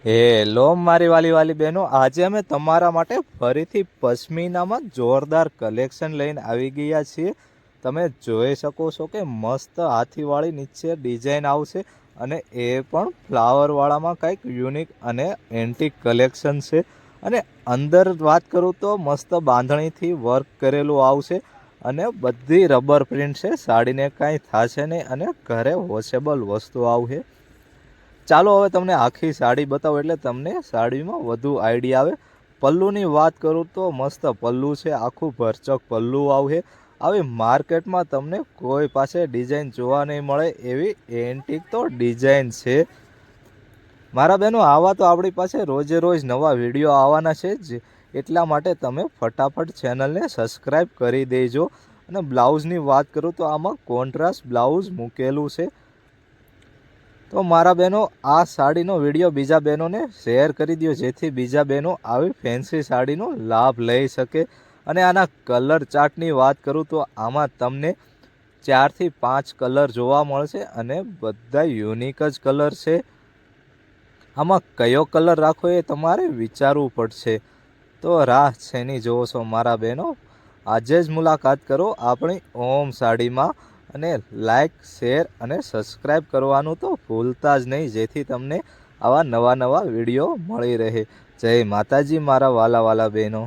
Hello મારી વાલી બહેનો, આજે અમે તમારા માટે ફરીથી પશ્મિનામાં જોરદાર કલેક્શન લઈને આવી ગયા છીએ। તમે જોઈ શકો છો કે મસ્ત હાથીવાળી નીચે ડિઝાઇન આવશે અને એ પણ ફ્લાવરવાળામાં કંઈક યુનિક અને એન્ટિક કલેક્શન છે। અને અંદર વાત કરું તો મસ્ત બાંધણીથી વર્ક કરેલું આવશે અને બધી રબર પ્રિન્ટ છે। સાડીને કાંઈ થશે નહીં અને ઘરે વોશેબલ વસ્તુ આવશે। ચાલો હવે તમને આખી સાડી બતાવો એટલે તમને સાડીમાં વધુ આઈડિયા આવે। પલ્લુની વાત કરું તો મસ્ત પલ્લુ છે, આખું ભરચક પલ્લુ આવશે। આવી માર્કેટમાં તમને કોઈ પાસે ડિઝાઇન જોવા નહીં મળે એવી એન્ટિક તો ડિઝાઇન છે। મારા બહેનો, આવા તો આપણી પાસે રોજે રોજ નવા વિડીયો આવવાના છે જ, એટલા માટે તમે ફટાફટ ચેનલને સબસ્ક્રાઈબ કરી દેજો। અને બ્લાઉઝની વાત કરું તો આમાં કોન્ટ્રાસ્ટ બ્લાઉઝ મૂકેલું છે। તો મારા બહેનો, આ સાડીનો વિડીયો બીજા બહેનોને શેર કરી દો, જેથી બીજા બહેનો આવી ફેન્સી સાડીનો લાભ લઈ શકે। અને આના કલર ચાર્ટની વાત કરું તો આમાં તમને 4 થી 5 કલર જોવા મળશે અને બધા યુનિક જ કલર છે। આમાં કયો કલર રાખવો એ તમારે વિચારવું પડશે। તો રાહ શેની જોવો છો મારા બહેનો, આજે જ મુલાકાત કરો આપણી ઓમ સાડીમાં। અને લાઈક, શેર અને સબસ્ક્રાઈબ કરવાનું તો ભૂલતા જ નહીં, જેથી તમને આવા નવા વિડીયો મળી રહે। જય માતાજી મારા વાલા બહેનો।